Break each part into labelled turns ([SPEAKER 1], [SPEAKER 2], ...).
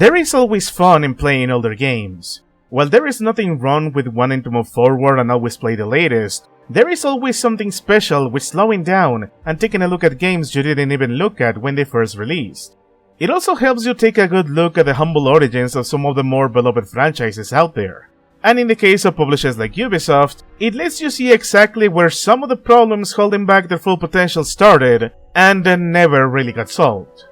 [SPEAKER 1] There is always fun in playing older games. While there is nothing wrong with wanting to move forward and always play the latest, there is always something special with slowing down and taking a look at games you didn't even look at when they first released. It also helps you take a good look at the humble origins of some of the more beloved franchises out there. And in the case of publishers like Ubisoft, it lets you see exactly where some of the problems holding back their full potential started and then never really got solved.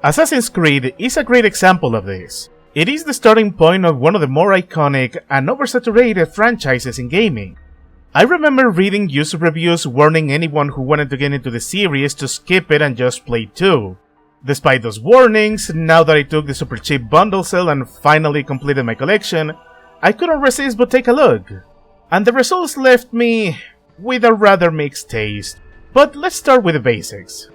[SPEAKER 1] Assassin's Creed is a great example of this. It is the starting point of one of the more iconic and oversaturated franchises in gaming. I remember reading user reviews warning anyone who wanted to get into the series to skip it and just play 2. Despite those warnings, now that I took the super cheap bundle sale and finally completed my collection, I couldn't resist but take a look. And the results left me with a rather mixed taste. But let's start with the basics.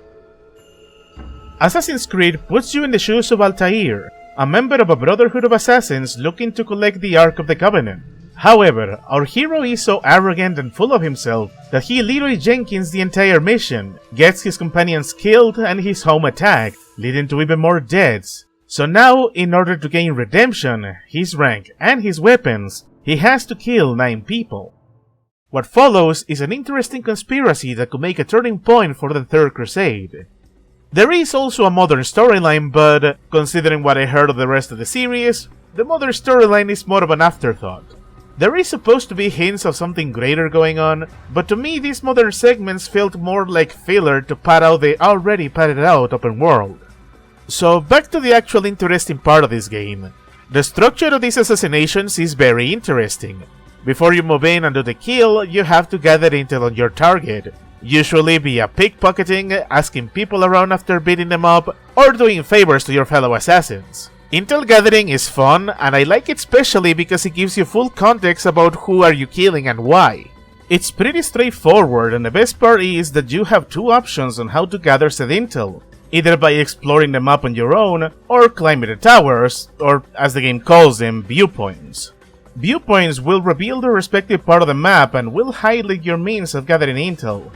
[SPEAKER 1] Assassin's Creed puts you in the shoes of Altair, a member of a brotherhood of assassins looking to collect the Ark of the Covenant. However, our hero is so arrogant and full of himself that he Leroy Jenkins the entire mission, gets his companions killed and his home attacked, leading to even more deaths. So now, in order to gain redemption, his rank and his weapons, he has to kill 9 people. What follows is an interesting conspiracy that could make a turning point for the Third Crusade. There is also a modern storyline, but considering what I heard of the rest of the series, the modern storyline is more of an afterthought. There is supposed to be hints of something greater going on, but to me these modern segments felt more like filler to pad out the already padded out open world. So back to the actual interesting part of this game. The structure of these assassinations is very interesting. Before you move in and do the kill, you have to gather intel on your target, usually via pickpocketing, asking people around after beating them up, or doing favors to your fellow assassins. Intel gathering is fun, and I like it especially because it gives you full context about who are you killing and why. It's pretty straightforward, and the best part is that you have 2 options on how to gather said intel, either by exploring the map on your own, or climbing the towers, or as the game calls them, viewpoints. Viewpoints will reveal the respective part of the map and will highlight your means of gathering intel.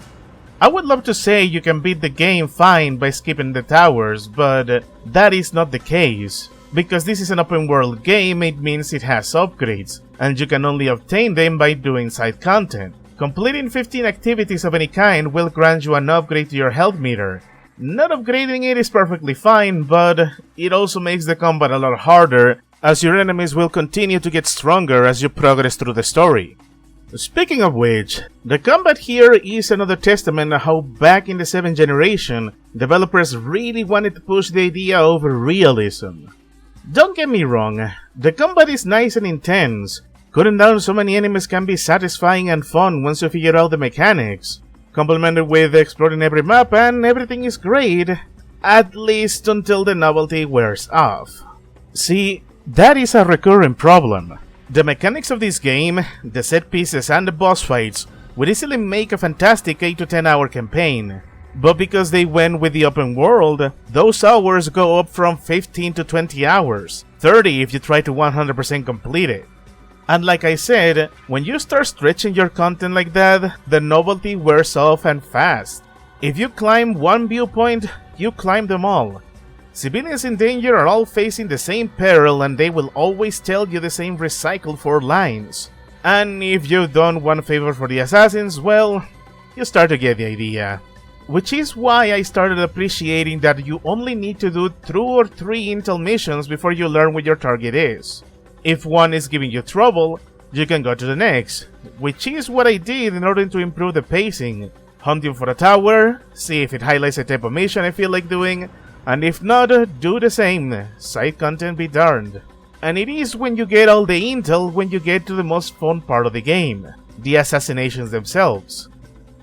[SPEAKER 1] I would love to say you can beat the game fine by skipping the towers, but that is not the case. Because this is an open world game, it means it has upgrades, and you can only obtain them by doing side content. Completing 15 activities of any kind will grant you an upgrade to your health meter. Not upgrading it is perfectly fine, but it also makes the combat a lot harder, as your enemies will continue to get stronger as you progress through the story. Speaking of which, the combat here is another testament to how back in the 7th generation, developers really wanted to push the idea over realism. Don't get me wrong, the combat is nice and intense. Cutting down so many enemies can be satisfying and fun once you figure out the mechanics, complemented with exploring every map, and everything is great, at least until the novelty wears off. See, that is a recurring problem. The mechanics of this game, the set pieces and the boss fights would easily make a fantastic 8 to 10 hour campaign, but because they went with the open world, those hours go up from 15 to 20 hours, 30 if you try to 100% complete it. And like I said, when you start stretching your content like that, the novelty wears off and fast. If you climb one viewpoint, you climb them all. Civilians in danger are all facing the same peril, and they will always tell you the same recycled 4 lines. And if you've done one favor for the assassins, well, you start to get the idea. Which is why I started appreciating that you only need to do 2 or 3 intel missions before you learn what your target is. If one is giving you trouble, you can go to the next, which is what I did in order to improve the pacing. Hunting for a tower, see if it highlights a type of mission I feel like doing, and if not, do the same, side content be darned. And it is when you get all the intel when you get to the most fun part of the game, the assassinations themselves.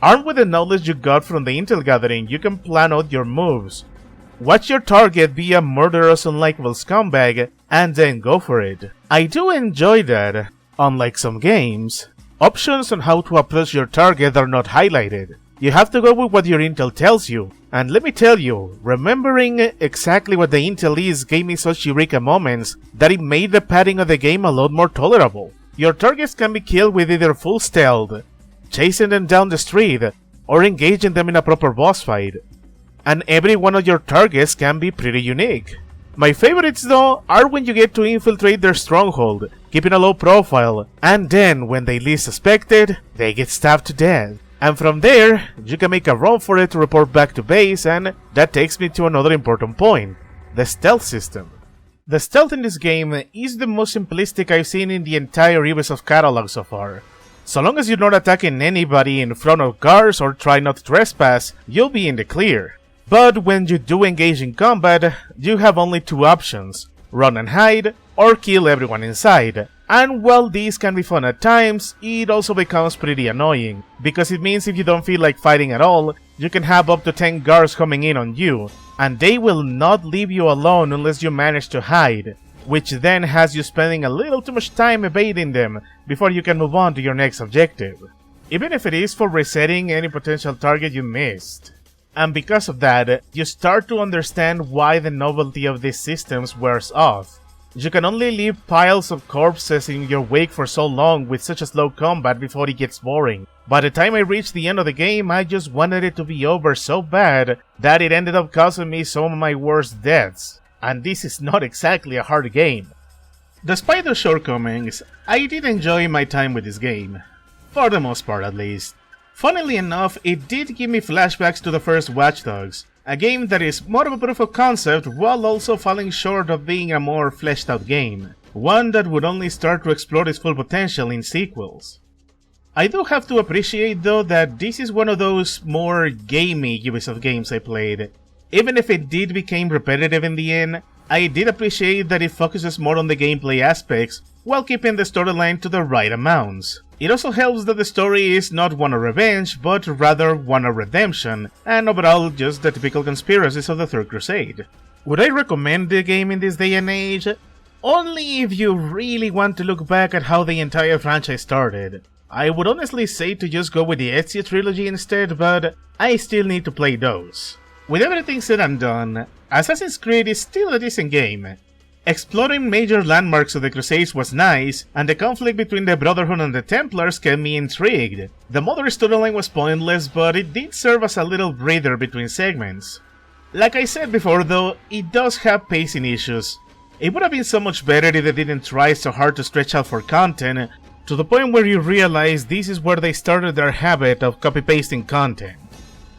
[SPEAKER 1] Armed with the knowledge you got from the intel gathering, you can plan out your moves. Watch your target be a murderous unlikable scumbag, and then go for it. I do enjoy that. Unlike some games, options on how to approach your target are not highlighted. You have to go with what your intel tells you. And let me tell you, remembering exactly what the intel is gave me such eureka moments that it made the padding of the game a lot more tolerable. Your targets can be killed with either full stealth, chasing them down the street, or engaging them in a proper boss fight. And every one of your targets can be pretty unique. My favorites though are when you get to infiltrate their stronghold, keeping a low profile, and then when they least suspect it, they get stabbed to death. And from there, you can make a run for it to report back to base, and that takes me to another important point, the stealth system. The stealth in this game is the most simplistic I've seen in the entire Ubisoft catalog so far. So long as you're not attacking anybody in front of guards or try not to trespass, you'll be in the clear. But when you do engage in combat, you have only two options, run and hide, or kill everyone inside. And while these can be fun at times, it also becomes pretty annoying, because it means if you don't feel like fighting at all, you can have up to 10 guards coming in on you, and they will not leave you alone unless you manage to hide, which then has you spending a little too much time evading them before you can move on to your next objective, even if it is for resetting any potential target you missed. And because of that, you start to understand why the novelty of these systems wears off. You can only leave piles of corpses in your wake for so long with such a slow combat before it gets boring. By the time I reached the end of the game, I just wanted it to be over so bad that it ended up causing me some of my worst deaths. And this is not exactly a hard game. Despite those shortcomings, I did enjoy my time with this game. For the most part at least. Funnily enough, it did give me flashbacks to the first Watch Dogs, a game that is more of a proof of concept while also falling short of being a more fleshed out game, one that would only start to explore its full potential in sequels. I do have to appreciate though that this is one of those more gamey Ubisoft games I played. Even if it did become repetitive in the end, I did appreciate that it focuses more on the gameplay aspects while keeping the storyline to the right amounts. It also helps that the story is not one of revenge, but rather one of redemption, and overall just the typical conspiracies of the Third Crusade. Would I recommend the game in this day and age? Only if you really want to look back at how the entire franchise started. I would honestly say to just go with the Ezio trilogy instead, but I still need to play those. With everything said and done, Assassin's Creed is still a decent game. Exploring major landmarks of the Crusades was nice, and the conflict between the Brotherhood and the Templars kept me intrigued. The modern storyline was pointless, but it did serve as a little breather between segments. Like I said before though, it does have pacing issues. It would have been so much better if they didn't try so hard to stretch out for content, to the point where you realize this is where they started their habit of copy-pasting content.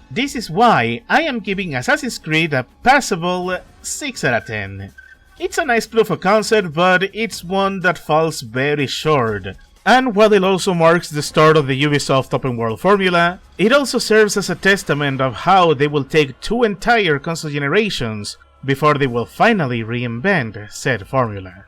[SPEAKER 1] This is why I am giving Assassin's Creed a passable 6 out of 10. It's a nice proof of concept, but it's one that falls very short. And while it also marks the start of the Ubisoft open world formula, it also serves as a testament of how they will take 2 entire console generations before they will finally reinvent said formula.